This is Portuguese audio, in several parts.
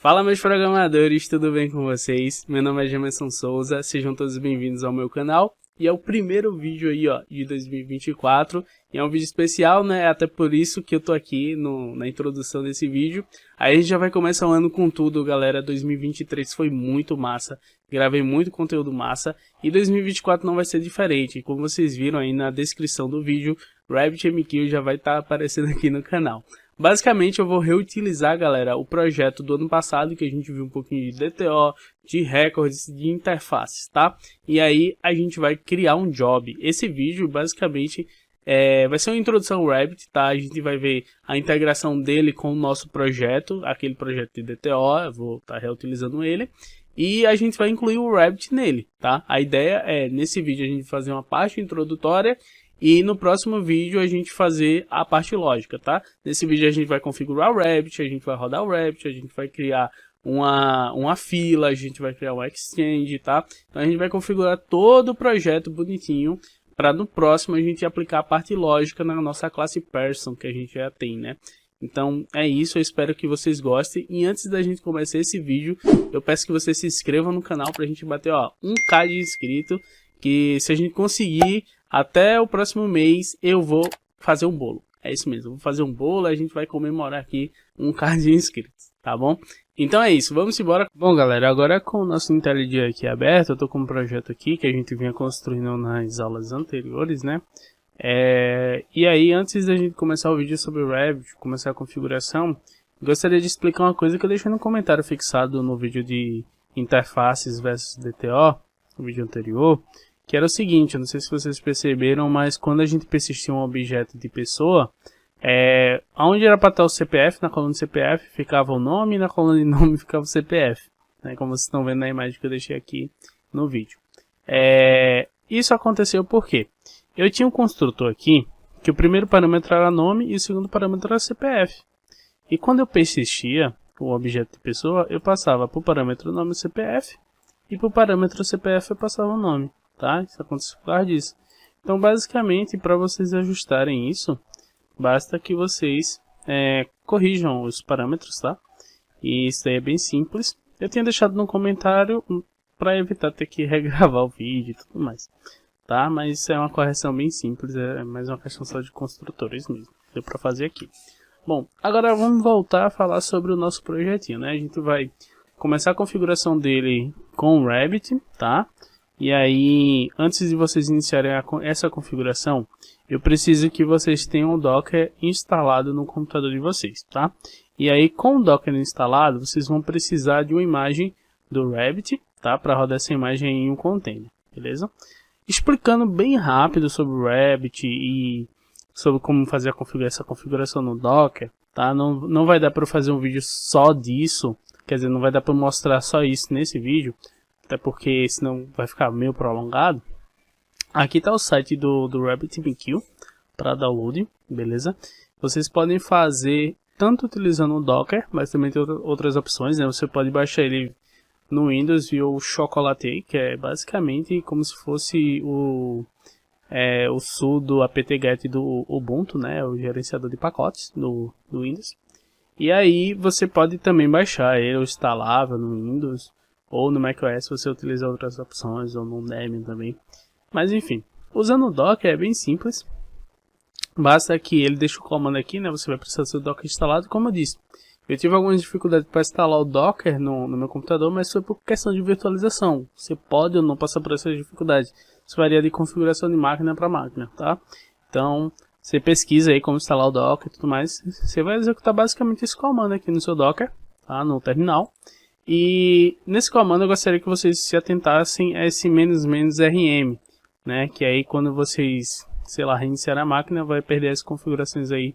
Fala, meus programadores, tudo bem com vocês? Meu nome é Gemerson Souza, sejam todos bem-vindos ao meu canal. E é o primeiro vídeo aí, ó, de 2024. E é um vídeo especial, né? Até por isso que eu tô aqui na introdução desse vídeo. Aí a gente já vai começar o ano com tudo, galera. 2023 foi muito massa. Gravei muito conteúdo massa. E 2024 não vai ser diferente. Como vocês viram aí na descrição do vídeo, RabbitMQ já vai estar aparecendo aqui no canal. Basicamente eu vou reutilizar, galera, o projeto do ano passado, que a gente viu um pouquinho de DTO, de recordes, de interfaces, tá? E aí a gente vai criar um job. Esse vídeo basicamente vai ser uma introdução ao Rabbit, tá? A gente vai ver a integração dele com o nosso projeto, aquele projeto de DTO, eu vou estar reutilizando ele. E a gente vai incluir o Rabbit nele, tá? A ideia é, nesse vídeo, a gente fazer uma parte introdutória e no próximo vídeo a gente fazer a parte lógica, tá? Nesse vídeo a gente vai configurar o Rabbit, a gente vai rodar o Rabbit, a gente vai criar uma fila, a gente vai criar um exchange, tá? Então a gente vai configurar todo o projeto bonitinho para no próximo a gente aplicar a parte lógica na nossa classe Person que a gente já tem, né? Então é isso, eu espero que vocês gostem. E antes da gente começar esse vídeo, eu peço que vocês se inscrevam no canal pra gente bater, ó, 1k de inscrito. Que se a gente conseguir, até o próximo mês, eu vou fazer um bolo. É isso mesmo, eu vou fazer um bolo e a gente vai comemorar aqui 1k de inscritos, tá bom? Então é isso, vamos embora. Bom, galera, agora com o nosso IntelliJ aqui aberto, eu tô com um projeto aqui que a gente vinha construindo nas aulas anteriores, né? E aí, antes da gente começar o vídeo sobre o Rabbit, começar a configuração, gostaria de explicar uma coisa que eu deixei no comentário fixado no vídeo de interfaces versus DTO, no vídeo anterior, que era o seguinte, eu não sei se vocês perceberam, mas quando a gente persistia um objeto de pessoa, onde era para estar o CPF, na coluna de CPF ficava o nome, e na coluna de nome ficava o CPF, né, como vocês estão vendo na imagem que eu deixei aqui no vídeo. Isso aconteceu por quê? Eu tinha um construtor aqui, que o primeiro parâmetro era nome e o segundo parâmetro era CPF. E quando eu persistia o objeto de pessoa, eu passava para o parâmetro nome CPF, e para o parâmetro CPF eu passava o nome, tá? Isso acontece por causa disso. Então, basicamente, para vocês ajustarem isso, basta que vocês corrijam os parâmetros, tá? E isso aí é bem simples. Eu tinha deixado no comentário para evitar ter que regravar o vídeo e tudo mais, tá? Mas é uma correção bem simples, é mais uma questão só de construtores mesmo. Deu para fazer aqui. Bom, agora vamos voltar a falar sobre o nosso projetinho, né? A gente vai começar a configuração dele com o Rabbit, tá? E aí, antes de vocês iniciarem essa configuração, eu preciso que vocês tenham o Docker instalado no computador de vocês, tá? E aí, com o Docker instalado, vocês vão precisar de uma imagem do Rabbit, tá? Para rodar essa imagem em um container, beleza? Explicando bem rápido sobre o Rabbit e sobre como fazer essa configuração no Docker, tá? Não vai dar para eu fazer um vídeo só disso. Quer dizer, não vai dar para mostrar só isso nesse vídeo, até porque senão vai ficar meio prolongado. Aqui está o site do RabbitMQ para download, beleza? Vocês podem fazer tanto utilizando o Docker, mas também tem outras opções, né? Você pode baixar ele no Windows via o Chocolate, que é basicamente como se fosse o sudo apt-get do Ubuntu, né? O gerenciador de pacotes do Windows. E aí você pode também baixar ele ou instalável no Windows ou no macOS, você utiliza outras opções, ou no Debian também. Mas enfim, usando o Docker é bem simples. Basta que ele deixe o comando aqui, né? Você vai precisar do seu Docker instalado, como eu disse. Eu tive algumas dificuldades para instalar o Docker no meu computador, mas foi por questão de virtualização. Você pode ou não passar por essas dificuldades. Isso varia de configuração de máquina para máquina, tá? Então, você pesquisa aí como instalar o Docker e tudo mais. Você vai executar basicamente esse comando aqui no seu Docker, tá? No terminal. E nesse comando eu gostaria que vocês se atentassem a esse "-rm", né? Que aí quando vocês, sei lá, reiniciar a máquina, vai perder as configurações aí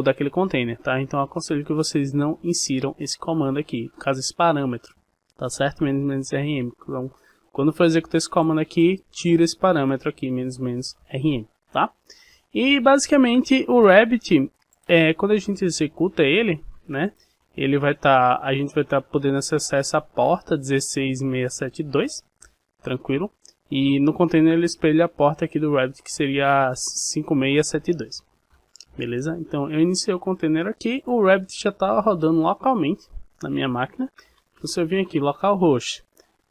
daquele container, tá? Então eu aconselho que vocês não insiram esse comando aqui, no caso esse parâmetro, tá certo? "-rm". Então, quando for executar esse comando aqui, tira esse parâmetro aqui, "-rm", tá? E basicamente o Rabbit, quando a gente executa ele, né? A gente vai estar podendo acessar essa porta 16672, tranquilo. E no container ele espelha a porta aqui do Rabbit, que seria a 5672. Beleza? Então eu iniciei o container aqui, o Rabbit já está rodando localmente, na minha máquina. Então, se eu vim aqui, localhost,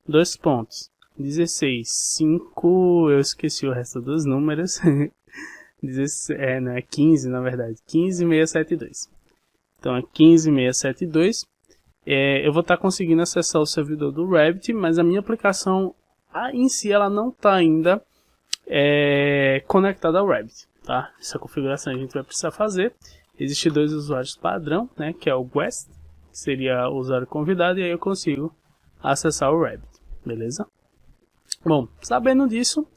2.16.5, eu esqueci o resto dos números, 16, não, é 15 na verdade, 15.672. Então é 15.672. Eu vou estar conseguindo acessar o servidor do Rabbit, mas a minha aplicação em si ela não está ainda conectada ao Rabbit, tá? Essa configuração a gente vai precisar fazer. Existem dois usuários padrão, né, que é o guest, que seria o usuário convidado, e aí eu consigo acessar o Rabbit, beleza? Bom, sabendo disso,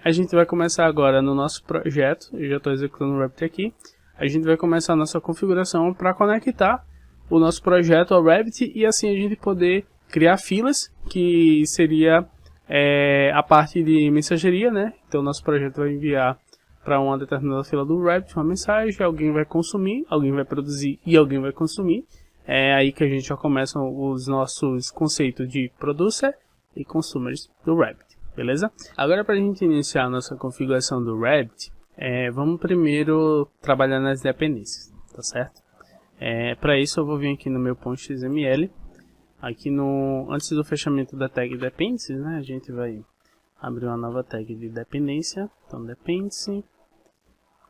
a gente vai começar agora no nosso projeto. Eu já estou executando o Rabbit aqui. A gente vai começar a nossa configuração para conectar o nosso projeto ao Rabbit e assim a gente poder criar filas, que seria a parte de mensageria, né? Então nosso projeto vai enviar para uma determinada fila do Rabbit uma mensagem, alguém vai consumir, alguém vai produzir e alguém vai consumir. É aí que a gente já começa os nossos conceitos de producer e consumers do Rabbit, beleza? Agora, para a gente iniciar a nossa configuração do Rabbit, vamos primeiro trabalhar nas dependências, tá certo? Para isso eu vou vir aqui no meu .xml, aqui antes do fechamento da tag dependencies, né? A gente vai abrir uma nova tag de dependência, então dependency.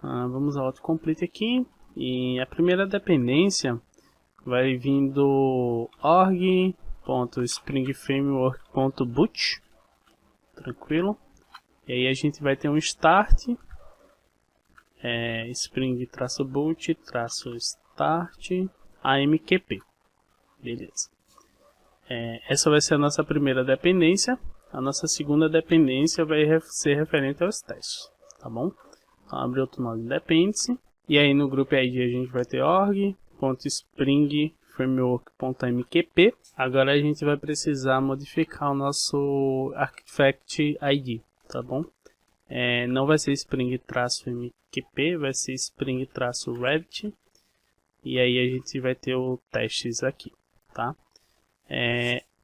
Vamos ao autocomplete aqui, e a primeira dependência vai vir do org.springframework.boot, tranquilo. E aí a gente vai ter um start, spring-boot-start amqp, beleza. Essa vai ser a nossa primeira dependência. A nossa segunda dependência vai ser referente aos testes, tá bom? Então, abre outro nó de dependency. E aí no group ID a gente vai ter org.springframework.mqp. Agora a gente vai precisar modificar o nosso artifact ID, tá bom? Não vai ser spring-mqp, vai ser spring-rabbit. E aí a gente vai ter o testes aqui, tá?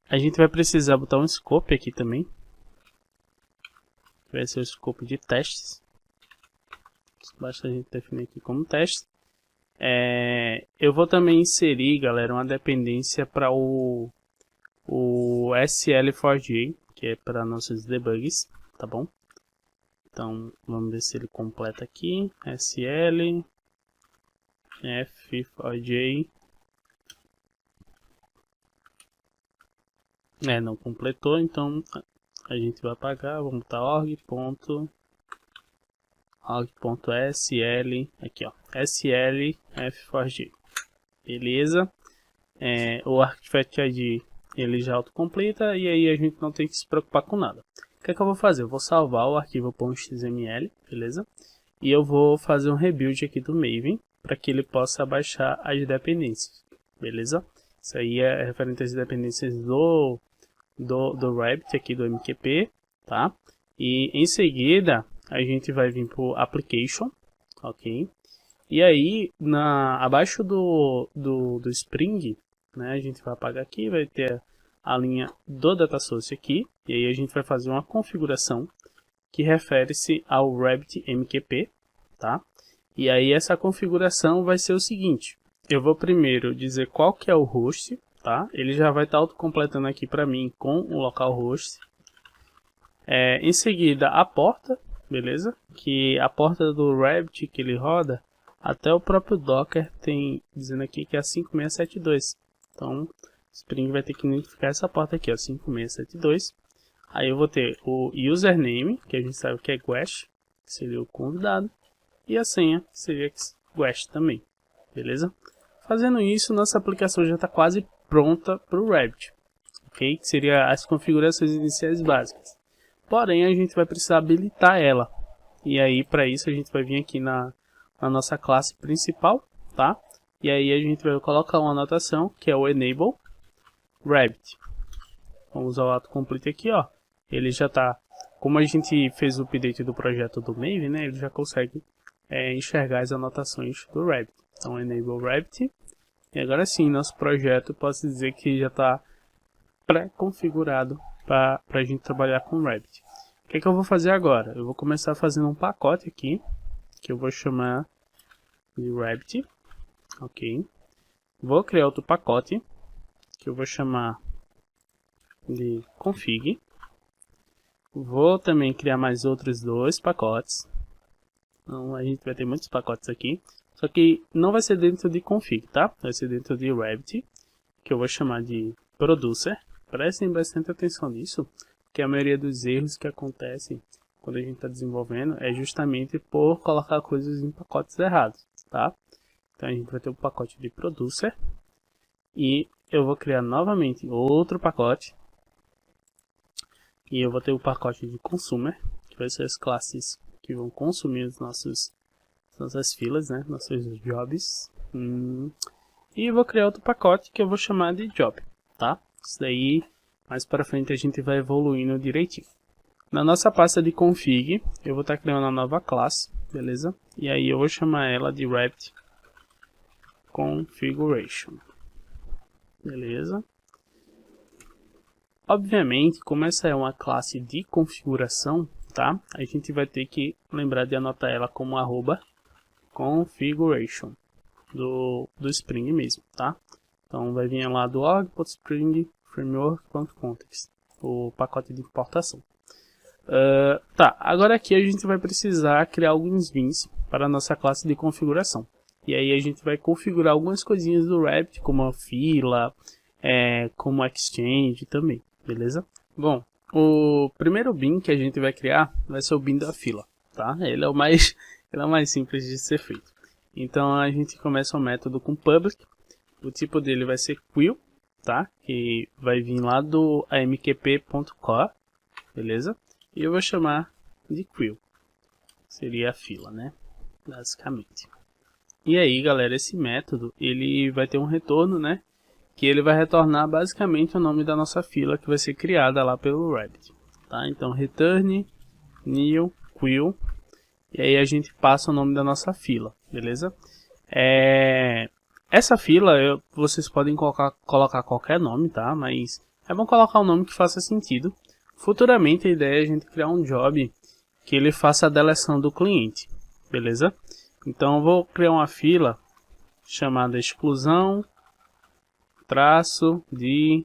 A gente vai precisar botar um scope aqui também. Vai ser o scope de testes. Basta a gente definir aqui como teste. Eu vou também inserir, galera, uma dependência para o SL4J, que é para nossos debugs, tá bom? Então vamos ver se ele completa aqui. SL F4J. Não completou, então a gente vai apagar. Vamos botar org.sl aqui, ó, SL F4J, beleza. O Artifact ID ele já autocompleta e aí a gente não tem que se preocupar com nada. O que é que eu vou fazer? Eu vou salvar o arquivo .xml, beleza? E eu vou fazer um rebuild aqui do Maven para que ele possa baixar as dependências, beleza? Isso aí é referente às dependências do Rabbit aqui do MQP, tá? E em seguida a gente vai vir para o Application, ok? E aí, abaixo do Spring, né, a gente vai apagar aqui, vai ter a linha do Data Source aqui, e aí a gente vai fazer uma configuração que refere-se ao Rabbit MQP, tá? E aí essa configuração vai ser o seguinte, eu vou primeiro dizer qual que é o host, tá? Ele já vai estar autocompletando aqui para mim com o localhost. Em seguida a porta, beleza? Que a porta do Rabbit que ele roda, até o próprio Docker tem dizendo aqui que é a 5672. Então, o Spring vai ter que identificar essa porta aqui, ó, 5672. Aí eu vou ter o username, que a gente sabe que é guest, que seria o convidado, e a senha, que seria guest também, beleza? Fazendo isso, nossa aplicação já está quase pronta para o Rabbit, ok? Que seria as configurações iniciais básicas. Porém, a gente vai precisar habilitar ela. E aí, para isso, a gente vai vir aqui na nossa classe principal, tá? E aí, a gente vai colocar uma anotação, que é o enable Rabbit. Vamos ao autocomplete aqui, ó. Ele já está, como a gente fez o update do projeto do Maven, né? Ele já consegue enxergar as anotações do Rabbit. Então, enable Rabbit. E agora sim, nosso projeto, posso dizer que já está pré-configurado para a gente trabalhar com Rabbit. O que é que eu vou fazer agora? Eu vou começar fazendo um pacote aqui, que eu vou chamar de Rabbit, ok? Vou criar outro pacote, que eu vou chamar de config. Vou também criar mais outros 2 pacotes. Então a gente vai ter muitos pacotes aqui. Só que não vai ser dentro de config, tá? Vai ser dentro de Rabbit, que eu vou chamar de producer. Prestem bastante atenção nisso, porque a maioria dos erros que acontecem quando a gente está desenvolvendo é justamente por colocar coisas em pacotes errados, tá? Então a gente vai ter o pacote de producer e eu vou criar novamente outro pacote e eu vou ter o pacote de consumer, que vai ser as classes que vão consumir os nossas filas, né? Nossos jobs. E eu vou criar outro pacote que eu vou chamar de job, tá? Isso daí mais para frente a gente vai evoluindo direitinho. Na nossa pasta de config, eu vou estar criando uma nova classe, beleza? E aí eu vou chamar ela de Rabbit Configuration, beleza? Obviamente, como essa é uma classe de configuração, tá? A gente vai ter que lembrar de anotar ela como @configuration do Spring mesmo, tá? Então vai vir lá do org.spring framework.context, o pacote de importação. Tá, agora aqui a gente vai precisar criar alguns bins para a nossa classe de configuração. E aí a gente vai configurar algumas coisinhas do Rabbit, como a fila, como exchange também, beleza? Bom, o primeiro bin que a gente vai criar vai ser o bin da fila, tá? Ele é o mais simples de ser feito. Então a gente começa o método com public, o tipo dele vai ser queue, tá? Que vai vir lá do amqp.core, beleza? E eu vou chamar de queue, seria a fila, né? Basicamente. E aí, galera, esse método ele vai ter um retorno, né? Que ele vai retornar basicamente o nome da nossa fila que vai ser criada lá pelo Rabbit, tá? Então return new queue e aí a gente passa o nome da nossa fila, beleza? Essa fila vocês podem colocar qualquer nome, tá? Mas é bom colocar um nome que faça sentido. Futuramente a ideia é a gente criar um job que ele faça a deleção do cliente, beleza? Então eu vou criar uma fila chamada exclusão traço de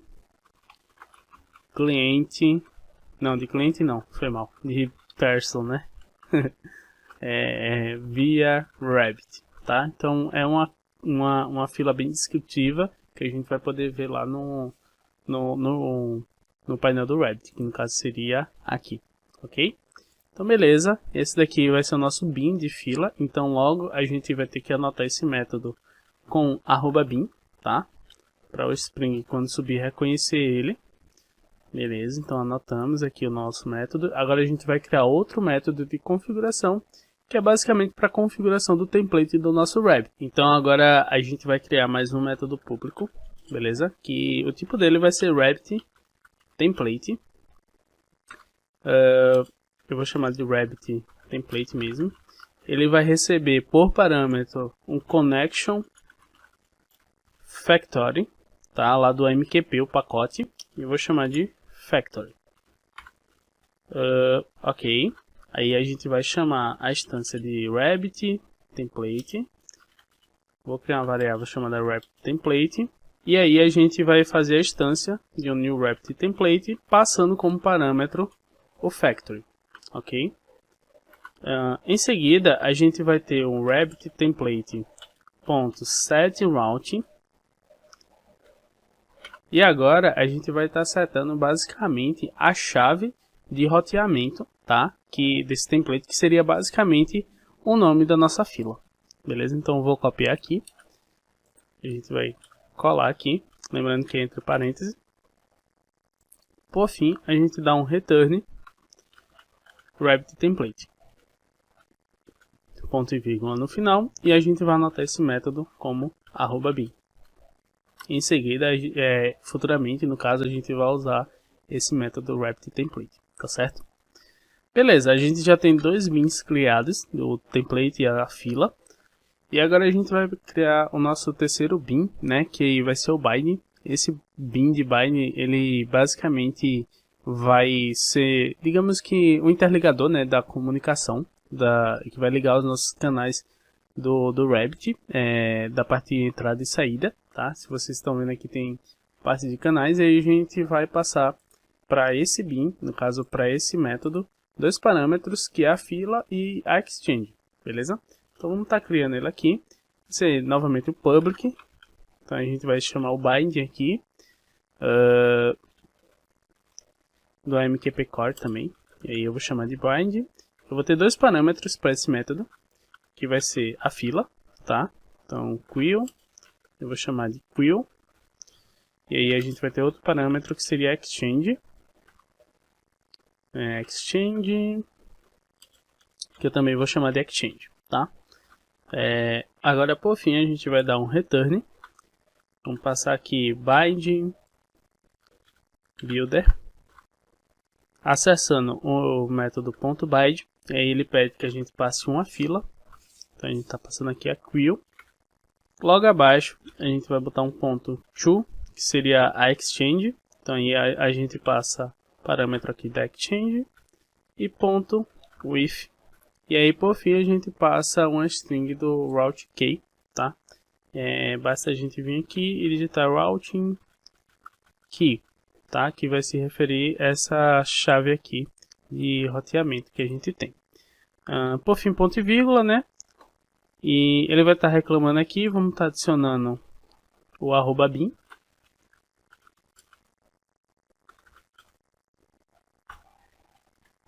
cliente, não, de cliente não, foi mal, de person, né? Via Rabbit, tá? Então é uma fila bem descritiva que a gente vai poder ver lá no painel do Rabbit, que no caso seria aqui, ok? Então beleza, esse daqui vai ser o nosso bin de fila, então logo a gente vai ter que anotar esse método com @bin, tá? Para o Spring quando subir reconhecer ele, beleza? Então anotamos aqui o nosso método. Agora a gente vai criar outro método de configuração, que é basicamente para a configuração do template do nosso Rabbit. Então agora a gente vai criar mais um método público, beleza? Que o tipo dele vai ser Rabbit template. Eu vou chamar de Rabbit template mesmo. Ele vai receber por parâmetro um connection factory, tá? Lá do AMQP, o pacote. E eu vou chamar de factory. Ok. Aí a gente vai chamar a instância de Rabbit template. Vou criar uma variável chamada Rabbit template. E aí a gente vai fazer a instância de um new Rabbit template, passando como parâmetro o factory. Ok. Em seguida a gente vai ter um Rabbit template .setRoute. E agora a gente vai estar setando basicamente a chave de roteamento, tá? Desse template, que seria basicamente o nome da nossa fila. Beleza? Então eu vou copiar aqui. A gente vai colar aqui, lembrando que é entre parênteses. Por fim, a gente dá um return Rabbit template. Ponto e vírgula no final. E a gente vai anotar esse método como @bin. Em seguida, futuramente, no caso, a gente vai usar esse método Rabbit template, tá certo? Beleza, a gente já tem 2 bins criados, o template e a fila. E agora a gente vai criar o nosso terceiro bin, né, que vai ser o bind. Esse bin de bind, ele basicamente vai ser, digamos que, o interligador, né, da comunicação, que vai ligar os nossos canais do Rabbit, da parte de entrada e saída. tá? Se vocês estão vendo aqui tem parte de canais, e aí a gente vai passar para esse bin, no caso para esse método, dois parâmetros que é a fila e a exchange, beleza? Então vamos estar criando ele aqui. Esse é novamente o public, então a gente vai chamar o bind aqui, do AMQP Core também, e aí eu vou chamar de bind. Eu vou ter dois parâmetros para esse método, que vai ser a fila, tá? Então queue, eu vou chamar de queue, e aí a gente vai ter outro parâmetro que seria exchange, que eu também vou chamar de exchange, tá? Agora por fim a gente vai dar um return. Vamos passar aqui bind builder, acessando o método .bind, e aí ele pede que a gente passe uma fila, então a gente está passando aqui a queue. Logo abaixo a gente vai botar um ponto to, que seria a exchange, então aí a gente passa parâmetro aqui da exchange e ponto with, e aí por fim a gente passa uma string do route key, tá? Basta a gente vir aqui e digitar routing key, tá? Que vai se referir a essa chave aqui de roteamento que a gente tem. Por fim, ponto e vírgula, né? E ele vai estar reclamando aqui, vamos estar adicionando o @bin.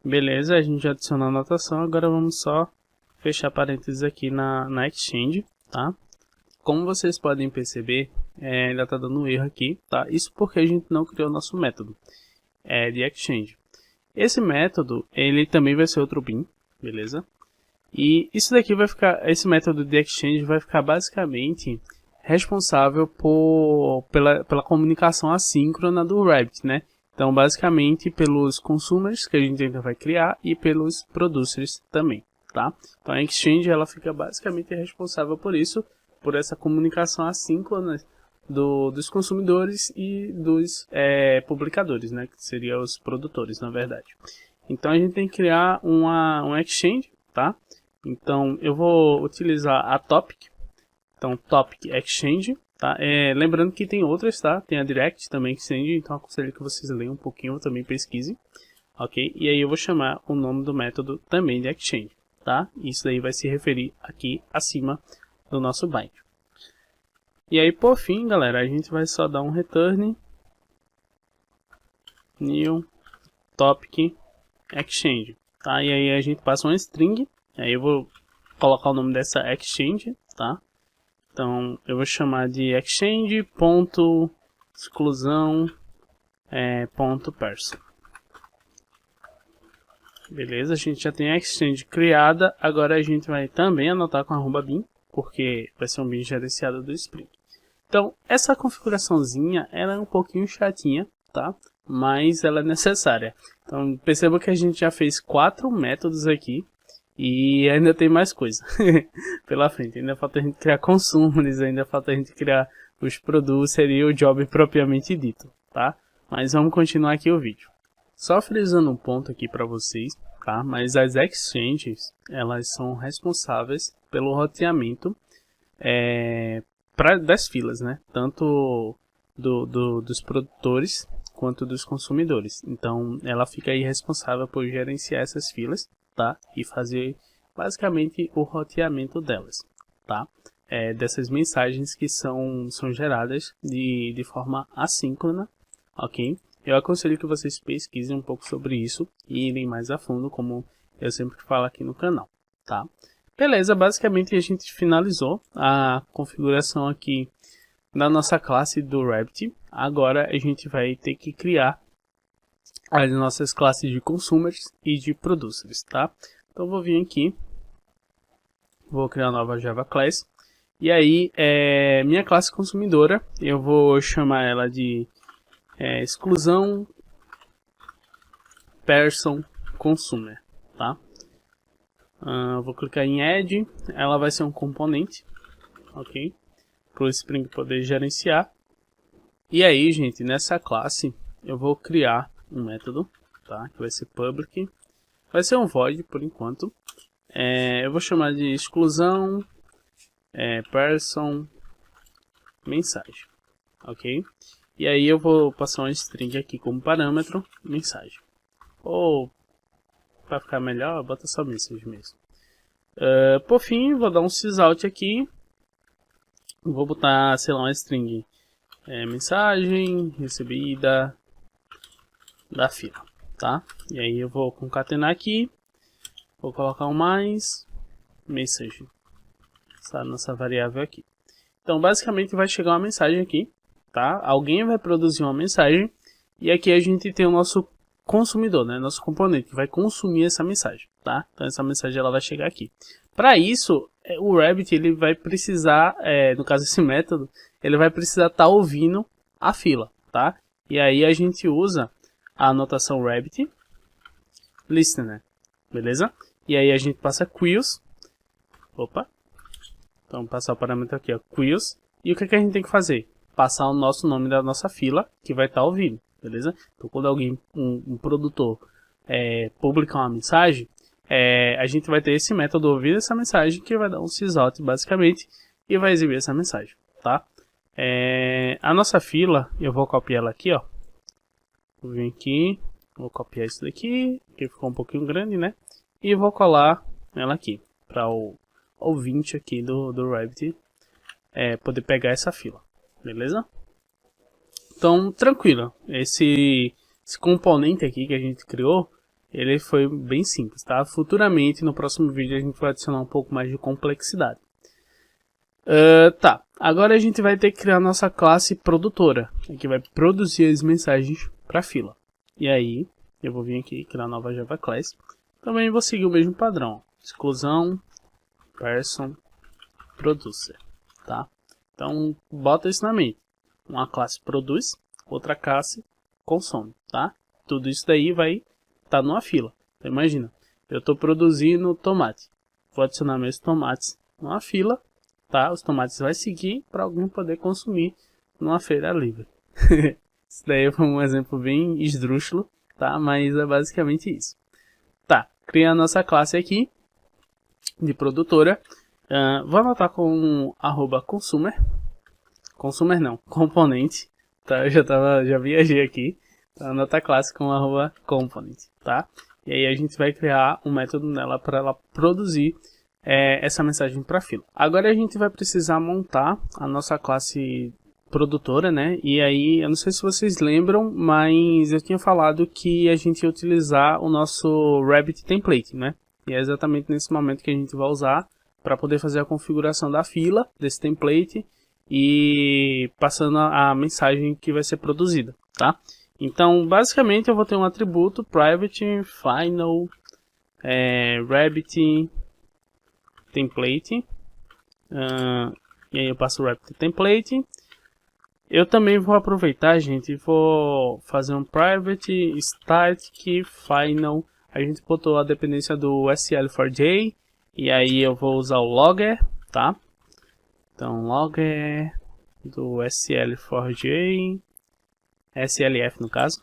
Beleza, a gente já adicionou a anotação, agora vamos só fechar parênteses aqui na exchange, tá? Como vocês podem perceber, ainda está dando um erro aqui, tá? Isso porque a gente não criou o nosso método de exchange. Esse método, ele também vai ser outro bin, beleza? E isso daqui vai ficar, esse método de exchange vai ficar basicamente responsável pela comunicação assíncrona do Rabbit, né? Então, basicamente, pelos consumers que a gente ainda vai criar e pelos producers também, tá? Então, a exchange, ela fica basicamente responsável por isso, por essa comunicação assíncrona dos consumidores e dos publicadores, né? Que seriam os produtores, na verdade. Então, a gente tem que criar um exchange, tá? Então, eu vou utilizar a topic. Então, topic exchange. Tá? Lembrando que tem outras, tá? Tem a Direct também Exchange, então aconselho que vocês leiam um pouquinho, também pesquisem, ok? E aí eu vou chamar o nome do método também de Exchange, tá? Isso daí vai se referir aqui acima do nosso bind. E aí por fim, galera, a gente vai só dar um return new topic exchange, tá? E aí a gente passa uma string, aí eu vou colocar o nome dessa exchange, tá? Então, eu vou chamar de exchange.exclusão .person. Beleza, a gente já tem a exchange criada. Agora a gente vai também anotar com @bin, porque vai ser um bin gerenciado do Spring. Então, essa configuraçãozinha, ela é um pouquinho chatinha, tá? Mas ela é necessária. Então, perceba que a gente já fez 4 métodos aqui. E ainda tem mais coisa pela frente, ainda falta a gente criar consumers, ainda falta a gente criar os producers e o job propriamente dito, tá? Mas vamos continuar aqui o vídeo. Só frisando um ponto aqui para vocês, tá? Mas as exchanges, elas são responsáveis pelo roteamento das filas, né? Tanto dos produtores quanto dos consumidores. Então, ela fica aí responsável por gerenciar essas filas, tá? E fazer basicamente o roteamento delas, tá? Dessas mensagens que são geradas de forma assíncrona, ok? Eu aconselho que vocês pesquisem um pouco sobre isso e irem mais a fundo, como eu sempre falo aqui no canal, tá? Beleza, basicamente a gente finalizou a configuração aqui da nossa classe do Rabbit. Agora a gente vai ter que criar as nossas classes de consumers e de producers, tá? Então eu vou vir aqui, vou criar uma nova Java Class, e aí minha classe consumidora, eu vou chamar ela de exclusão person consumer, tá? Vou clicar em add, ela vai ser um componente, ok? Para o Spring poder gerenciar. E aí, gente, nessa classe eu vou criar um método, tá? Que vai ser public, vai ser um void por enquanto. Eu vou chamar de exclusão person mensagem, ok? E aí eu vou passar uma string aqui como parâmetro, mensagem. Ou, para ficar melhor, bota só message mesmo. Por fim, vou dar um sysout aqui. Vou botar, sei lá, uma string. Mensagem recebida da fila, tá? E aí eu vou concatenar aqui. Vou colocar um mais message. Essa nossa variável aqui. Então, basicamente vai chegar uma mensagem aqui, tá? Alguém vai produzir uma mensagem e aqui a gente tem o nosso consumidor, né? Nosso componente que vai consumir essa mensagem, tá? Então essa mensagem ela vai chegar aqui. Para isso, o Rabbit ele vai precisar, no caso esse método, ele vai precisar estar ouvindo a fila, tá? E aí a gente usa a anotação Rabbit listener, beleza? E aí a gente passa queues, então passar o parâmetro aqui, ó, queues, e o que a gente tem que fazer? Passar o nosso nome da nossa fila que vai estar ouvindo, beleza? Então quando alguém, um produtor publicar uma mensagem, a gente vai ter esse método ouvir essa mensagem que vai dar um sysout basicamente e vai exibir essa mensagem, tá? A nossa fila, eu vou copiar ela aqui, ó. Vou vir aqui, vou copiar isso daqui, que ficou um pouquinho grande, né? E vou colar ela aqui, para o ouvinte aqui do Rabbit poder pegar essa fila, beleza? Então, tranquilo, esse componente aqui que a gente criou, ele foi bem simples, tá? Futuramente, no próximo vídeo, a gente vai adicionar um pouco mais de complexidade. Tá, agora a gente vai ter que criar a nossa classe produtora, que vai produzir as mensagens para a fila. E aí, eu vou vir aqui criar a nova Java Class. Também vou seguir o mesmo padrão, exclusão, person, producer, tá? Então, bota isso na mente. Uma classe produz, outra classe consome, tá? Tudo isso daí vai estar numa fila. Então, imagina, eu estou produzindo tomate. Vou adicionar meus tomates numa fila, tá? Os tomates vai seguir para alguém poder consumir numa feira livre. Isso daí foi um exemplo bem esdrúxulo, tá? Mas é basicamente isso. Tá, criar a nossa classe aqui de produtora. Vou anotar com @consumer. Consumer não, componente. Tá, eu já viajei aqui. Então, anota a classe com @component, tá? E aí a gente vai criar um método nela para ela produzir essa mensagem para a fila. Agora a gente vai precisar montar a nossa classe produtora, né? E aí, eu não sei se vocês lembram, mas eu tinha falado que a gente ia utilizar o nosso Rabbit template, né? E é exatamente nesse momento que a gente vai usar para poder fazer a configuração da fila desse template e passando a mensagem que vai ser produzida, tá? Então, basicamente, eu vou ter um atributo private final Rabbit template. E aí eu passo o Rabbit template. Eu também vou aproveitar, gente, e vou fazer um private static final. A gente botou a dependência do SL4J e aí eu vou usar o logger, tá? Então, logger do SL4J, SLF no caso.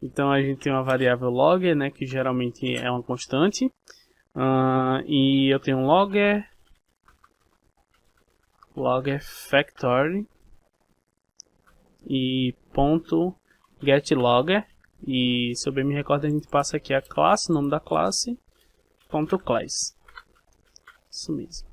Então a gente tem uma variável logger, né, que geralmente é uma constante. E eu tenho um logger factory e ponto getLogger. E se eu bem me recordo, a gente passa aqui a classe, o nome da classe, ponto class. Isso mesmo.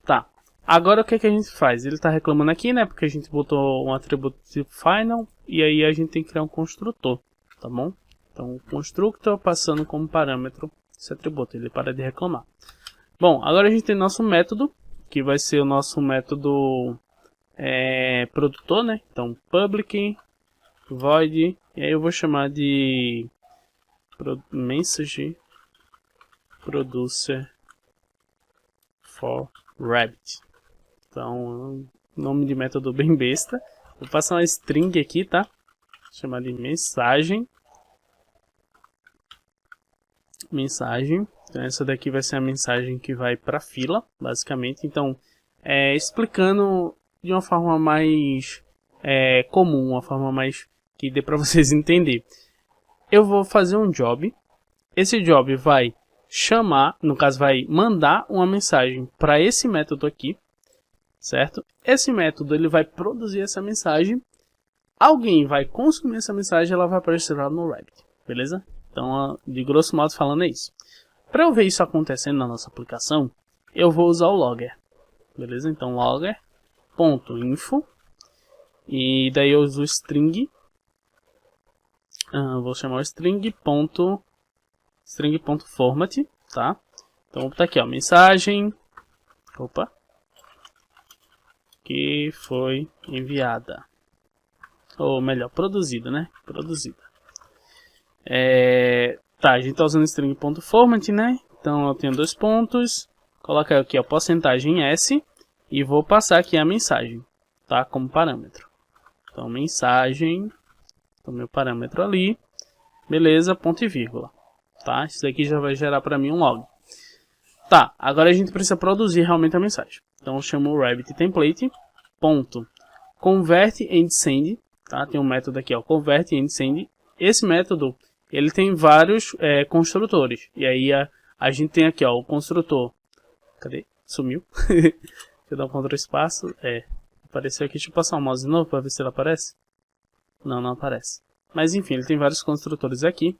Tá. Agora o que a gente faz? Ele está reclamando aqui, né? Porque a gente botou um atributo tipo final e aí a gente tem que criar um construtor, tá bom? Então o constructor passando como parâmetro esse atributo, ele para de reclamar. Bom, agora a gente tem nosso método, que vai ser o nosso método produtor, né? Então public void, e aí eu vou chamar de message producer for Rabbit. Então, nome de método bem besta. Vou passar uma string aqui, tá? Vou chamar de mensagem. Então, essa daqui vai ser a mensagem que vai para a fila, basicamente. Então, explicando de uma forma mais comum, uma forma mais que dê para vocês entenderem. Eu vou fazer um job. Esse job vai chamar, no caso vai mandar uma mensagem para esse método aqui, certo? Esse método ele vai produzir essa mensagem, alguém vai consumir essa mensagem, ela vai aparecer lá no Rabbit, beleza? Então, de grosso modo falando é isso. Para eu ver isso acontecendo na nossa aplicação, eu vou usar o logger, beleza? Então logger.info e daí eu uso o string, vou chamar o string.format, tá? Então vou botar aqui, ó, mensagem, que foi enviada, ou melhor, produzida, né? Produzida. Tá, a gente tá usando string.format, né? Então eu tenho dois pontos, colocar aqui a porcentagem S e vou passar aqui a mensagem, tá? Como parâmetro. Então mensagem, o meu parâmetro ali, beleza, ponto e vírgula, tá? Isso daqui já vai gerar para mim um log. Tá, agora a gente precisa produzir realmente a mensagem. Então eu chamo o Rabbit template ponto convert and send, tá? Tem um método aqui, ó, convert and send. Esse método ele tem vários construtores. E aí a gente tem aqui, ó, o construtor. Cadê? Sumiu. Deixa eu dar um Ctrl espaço. Apareceu aqui. Deixa eu passar o mouse de novo para ver se ele aparece. Não, não aparece. Mas enfim, ele tem vários construtores aqui.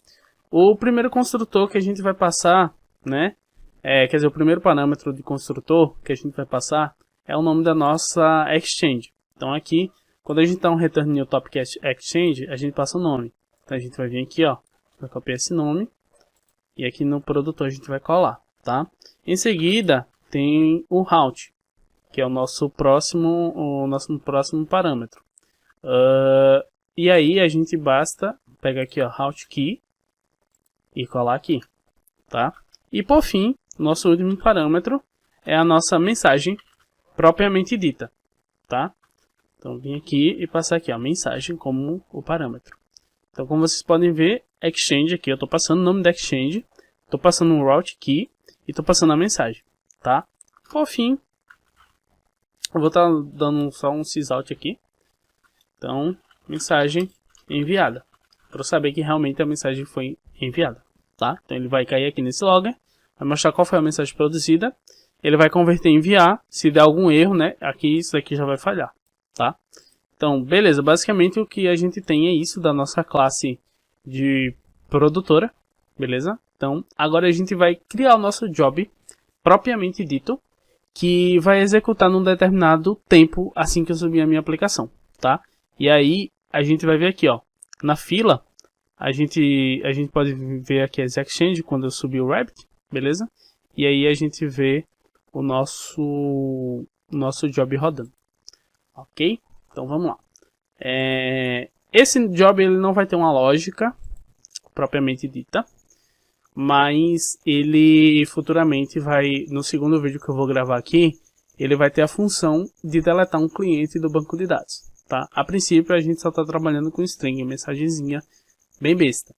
O primeiro construtor que a gente vai passar, né? Quer dizer, o primeiro parâmetro de construtor que a gente vai passar é o nome da nossa exchange. Então aqui, quando a gente dá um return new topic exchange, a gente passa o nome. Então a gente vai vir aqui, ó, vai copiar esse nome e aqui no produtor a gente vai colar, tá? Em seguida tem o route, que é o nosso próximo parâmetro. E aí a gente basta pegar aqui, ó, route key e colar aqui, tá? E por fim, nosso último parâmetro é a nossa mensagem propriamente dita, tá? Então vim aqui e passar aqui a mensagem como o parâmetro. Então como vocês podem ver, exchange aqui, eu estou passando o nome da exchange, estou passando um route key e estou passando a mensagem, tá? Por fim, eu vou estar dando só um sysout aqui. Então, mensagem enviada, para eu saber que realmente a mensagem foi enviada, tá? Então ele vai cair aqui nesse logger, vai mostrar qual foi a mensagem produzida, ele vai converter em enviar, se der algum erro, né? Aqui isso aqui já vai falhar, tá? Então, beleza, basicamente o que a gente tem é isso da nossa classe de produtora, beleza? Então, agora a gente vai criar o nosso job propriamente dito, que vai executar num determinado tempo assim que eu subir a minha aplicação, tá? E aí, a gente vai ver aqui, ó, na fila, a gente pode ver aqui as exchange quando eu subir o Rabbit, beleza? E aí a gente vê o nosso job rodando, ok? Então vamos lá. Esse job ele não vai ter uma lógica propriamente dita, mas ele futuramente vai, no segundo vídeo que eu vou gravar aqui, ele vai ter a função de deletar um cliente do banco de dados, tá? A princípio a gente só está trabalhando com string, mensagenzinha bem besta.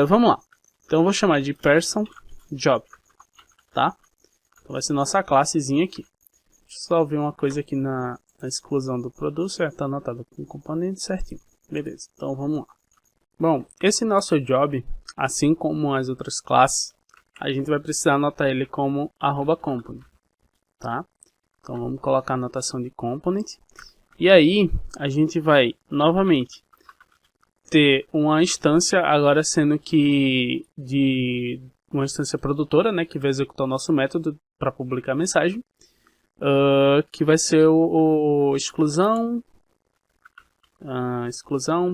Vamos lá. Então eu vou chamar de person job, tá? Então vai ser nossa classezinha aqui. Deixa eu só ver uma coisa aqui na exclusão do producer, está anotado com o componente certinho. Beleza, então vamos lá. Bom, esse nosso job, assim como as outras classes, a gente vai precisar anotar ele como @component, tá? Então vamos colocar a anotação de component. E aí a gente vai novamente ter uma instância, agora sendo que de uma instância produtora, né, que vai executar o nosso método para publicar a mensagem. Que vai ser o exclusão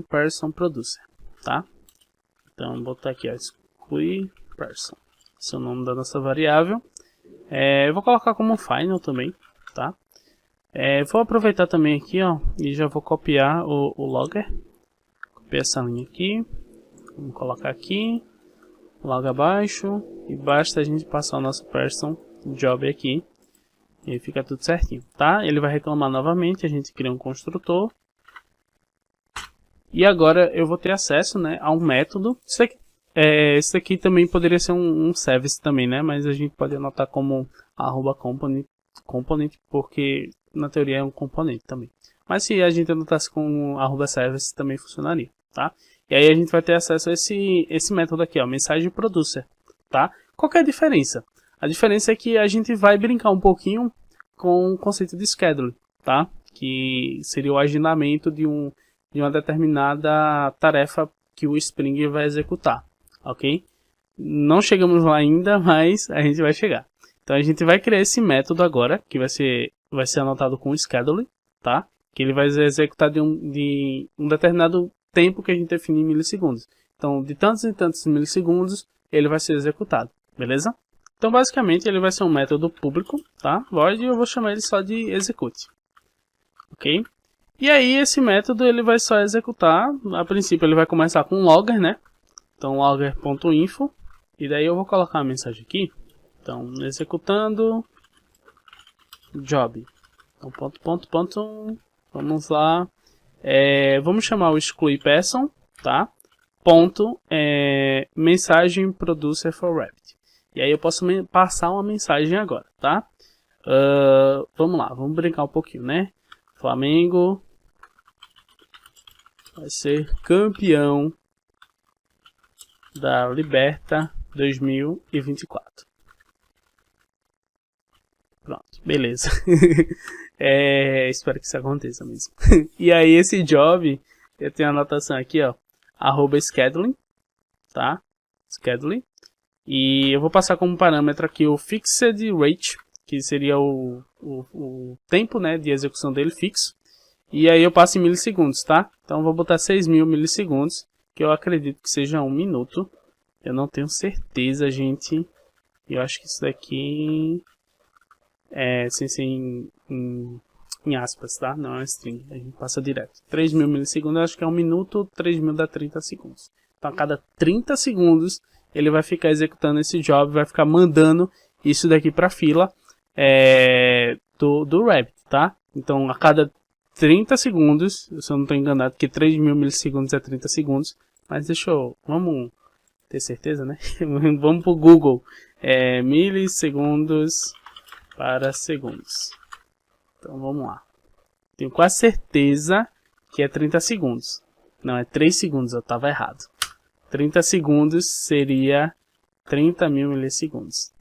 person producer, tá? Então vou botar aqui, ó, excluir person, esse é o nome da nossa variável. Eu vou colocar como final também, tá? Vou aproveitar também aqui, ó, e já vou copiar o logger. Copiar essa linha aqui, vamos colocar aqui, logo abaixo, e basta a gente passar o nosso person job aqui. E aí fica tudo certinho, tá? Ele vai reclamar novamente, a gente cria um construtor. E agora eu vou ter acesso, né, a um método. Isso aqui também poderia ser um service também, né? Mas a gente pode anotar como @component, porque na teoria é um componente também. Mas se a gente anotasse com @service também funcionaria, tá? E aí a gente vai ter acesso a esse método aqui, ó, mensagem producer, tá? Qual que é a diferença? A diferença é que a gente vai brincar um pouquinho com o conceito de schedule, tá? Que seria o agendamento de uma determinada tarefa que o Spring vai executar, ok? Não chegamos lá ainda, mas a gente vai chegar. Então a gente vai criar esse método agora, que vai ser anotado com schedule, tá? Que ele vai executar de um determinado tempo que a gente define em milissegundos. Então, de tantos e tantos milissegundos, ele vai ser executado, beleza? Então, basicamente, ele vai ser um método público, tá? Void, eu vou chamar ele só de execute, ok? E aí, esse método, ele vai só executar, a princípio, ele vai começar com um logger, né? Então, logger.info, e daí eu vou colocar a mensagem aqui. Então, executando job. Então, vamos lá. Vamos chamar o exclui person, tá? Mensagem producer for Rabbit. E aí eu posso passar uma mensagem agora, tá? Vamos lá, vamos brincar um pouquinho, né? Flamengo vai ser campeão da Liberta 2024. Pronto, beleza. Espero que isso aconteça mesmo. E aí esse job, eu tenho a anotação aqui, ó, @scheduling, tá? Scheduling. E eu vou passar como parâmetro aqui o fixed rate, que seria o tempo, né, de execução dele fixo. E aí eu passo em milissegundos, tá? Então eu vou botar 6.000 milissegundos, que eu acredito que seja 1 minuto. Eu não tenho certeza, gente. Eu acho que isso daqui sem ser em aspas, tá? Não é string, a gente passa direto. 3.000 milissegundos, eu acho que é 1 minuto, 3.000 dá 30 segundos. Então a cada 30 segundos ele vai ficar executando esse job, vai ficar mandando isso daqui para a fila do Rabbit, tá? Então a cada 30 segundos, se eu não estou enganado, que 3.000 milissegundos é 30 segundos, mas vamos ter certeza, né? Vamos pro Google, milissegundos para segundos. Então vamos lá. Tenho quase certeza que é 30 segundos. Não, é 3 segundos, eu estava errado. 30 segundos seria 30.000 milissegundos.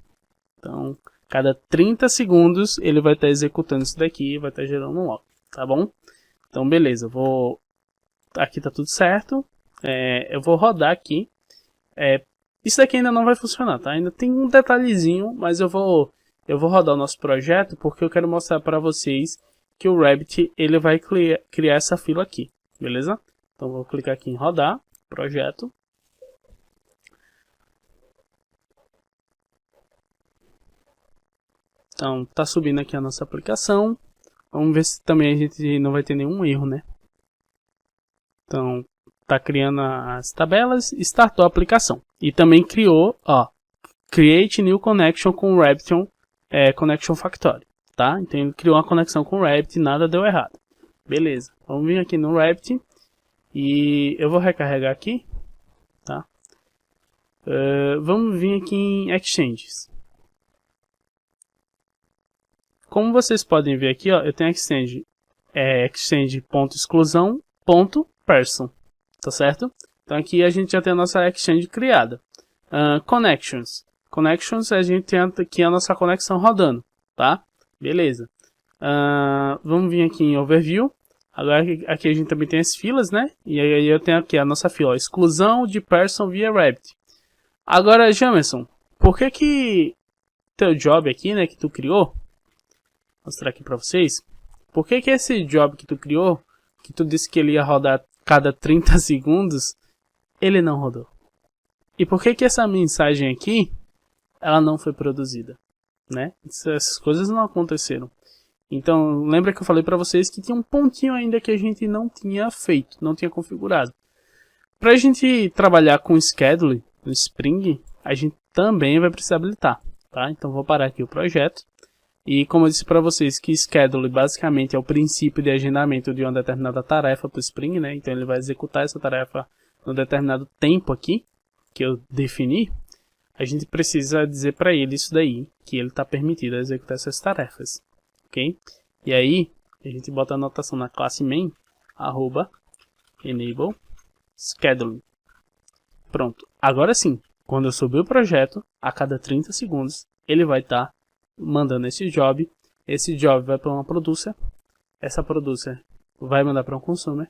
Então, cada 30 segundos ele vai estar executando isso daqui e vai estar gerando um log, tá bom? Então, beleza, aqui tá tudo certo. Eu vou rodar aqui. Isso daqui ainda não vai funcionar, tá? Ainda tem um detalhezinho, mas eu vou rodar o nosso projeto porque eu quero mostrar para vocês que o Rabbit ele vai criar essa fila aqui, beleza? Então vou clicar aqui em rodar, projeto. Então tá subindo aqui a nossa aplicação. Vamos ver se também a gente não vai ter nenhum erro, né? Então tá criando as tabelas, startou a aplicação. E também criou, ó, create new connection com o Rabbit Connection Factory, tá? Então ele criou uma conexão com o Rabbit e nada deu errado. Beleza, vamos vir aqui no Rabbit e eu vou recarregar aqui, tá? Vamos vir aqui em Exchanges. Como vocês podem ver aqui, ó, eu tenho exchange.exclusão.person, tá certo? Então aqui a gente já tem a nossa Exchange criada. Connections. Connections, a gente tem aqui a nossa conexão rodando, tá? Beleza. Vamos vir aqui em Overview. Agora aqui a gente também tem as filas, né? E aí eu tenho aqui a nossa fila, ó, exclusão de person via Rabbit. Agora, Jamerson, por que teu job aqui, né, que tu criou, vou mostrar aqui pra vocês. Por que esse job que tu criou, que tu disse que ele ia rodar cada 30 segundos, ele não rodou? E por que essa mensagem aqui, ela não foi produzida, né? Essas coisas não aconteceram. Então, lembra que eu falei para vocês que tinha um pontinho ainda que a gente não tinha feito, não tinha configurado. Para a gente trabalhar com schedule no Spring, a gente também vai precisar habilitar, tá? Então, vou parar aqui o projeto. E como eu disse para vocês que schedule basicamente é o princípio de agendamento de uma determinada tarefa para o Spring, né? Então, ele vai executar essa tarefa no determinado tempo aqui, que eu defini. A gente precisa dizer para ele isso daí, que ele está permitido a executar essas tarefas, ok? E aí, a gente bota a anotação na classe main, @enable scheduling. Pronto. Agora sim, quando eu subir o projeto, a cada 30 segundos, ele vai estar mandando esse job esse job vai para uma producer, essa producer vai mandar para um consumer,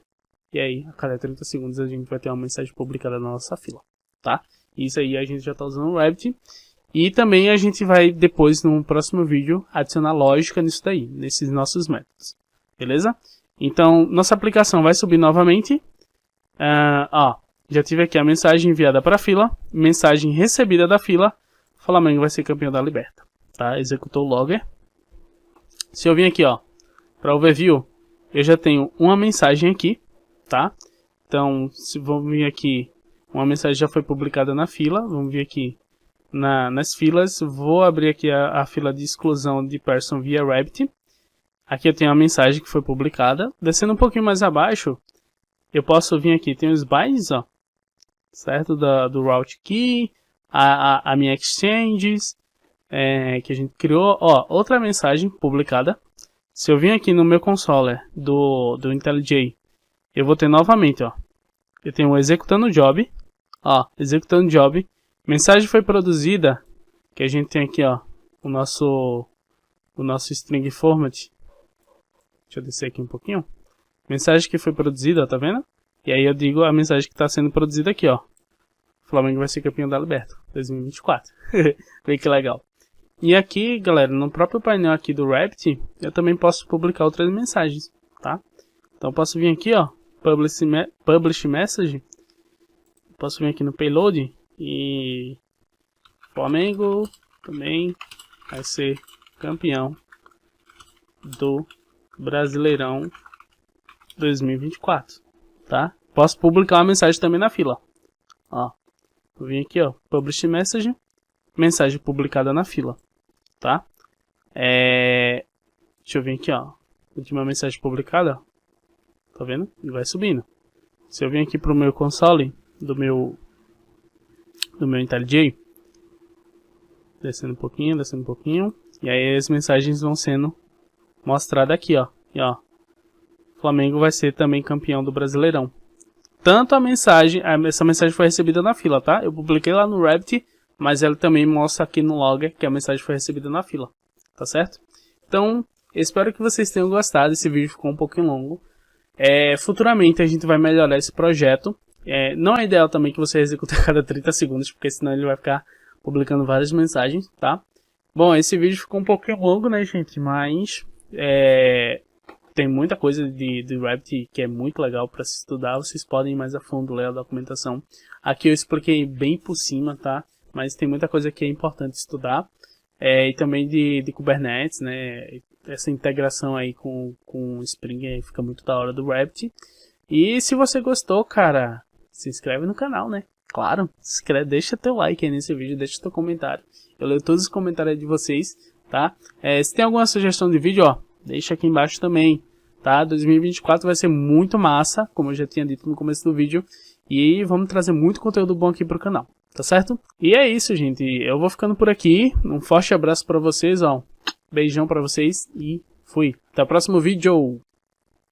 e aí a cada 30 segundos a gente vai ter uma mensagem publicada na nossa fila, tá? Isso aí a gente já está usando o Rabbit. E também a gente vai depois, no próximo vídeo, adicionar lógica nisso daí, nesses nossos métodos. Beleza? Então, nossa aplicação vai subir novamente. Já tive aqui a mensagem enviada para a fila, mensagem recebida da fila, Flamengo vai ser campeão da Liberta. Tá? Executou o logger. Se eu vir aqui, ó, para overview, eu já tenho uma mensagem aqui, tá? Então, se vamos vir aqui, uma mensagem já foi publicada na fila, vamos vir aqui nas filas, vou abrir aqui a fila de exclusão de person via Rabbit. Aqui eu tenho a mensagem que foi publicada. Descendo um pouquinho mais abaixo, eu posso vir aqui, tem os bytes, ó, certo? Do route key, a minha exchanges, que a gente criou, ó, outra mensagem publicada. Se eu vir aqui no meu consoler do IntelliJ, eu vou ter novamente, ó, eu tenho um executando job, ó, executando job. Mensagem foi produzida, que a gente tem aqui, ó, o nosso string format. Deixa eu descer aqui um pouquinho. Mensagem que foi produzida, ó, tá vendo? E aí eu digo a mensagem que está sendo produzida aqui, ó. Flamengo vai ser campeão da Liberta 2024. Vê que legal. E aqui, galera, no próprio painel aqui do Rabbit, eu também posso publicar outras mensagens, tá? Então eu posso vir aqui, ó, publish message. Posso vir aqui no payload. E Flamengo também vai ser campeão do Brasileirão 2024, tá? Posso publicar uma mensagem também na fila. Ó, vou vir aqui, ó, publish message, mensagem publicada na fila, tá? Deixa eu vir aqui, ó, última mensagem publicada, tá vendo? E vai subindo. Se eu vir aqui pro meu console do meu IntelliJ, descendo um pouquinho, e aí as mensagens vão sendo mostradas aqui, ó, e ó, Flamengo vai ser também campeão do Brasileirão. Tanto a mensagem, essa mensagem foi recebida na fila, tá? Eu publiquei lá no Rabbit, mas ela também mostra aqui no logger que a mensagem foi recebida na fila, tá certo? Então, espero que vocês tenham gostado, esse vídeo ficou um pouquinho longo. Futuramente a gente vai melhorar esse projeto. Não é ideal também que você execute a cada 30 segundos, porque senão ele vai ficar publicando várias mensagens, tá? Bom, esse vídeo ficou um pouquinho longo, né, gente? Mas tem muita coisa de Rabbit que é muito legal para se estudar. Vocês podem ir mais a fundo, ler a documentação. Aqui eu expliquei bem por cima, tá? Mas tem muita coisa que é importante estudar. E também de Kubernetes, né? Essa integração aí com o Spring fica muito da hora do Rabbit. E se você gostou, cara, se inscreve no canal, né? Claro, se inscreve, deixa teu like aí nesse vídeo, deixa teu comentário. Eu leio todos os comentários de vocês, tá? Se tem alguma sugestão de vídeo, ó, deixa aqui embaixo também, tá? 2024 vai ser muito massa, como eu já tinha dito no começo do vídeo. E vamos trazer muito conteúdo bom aqui pro canal, tá certo? E é isso, gente. Eu vou ficando por aqui. Um forte abraço pra vocês, ó. Beijão pra vocês e fui. Até o próximo vídeo.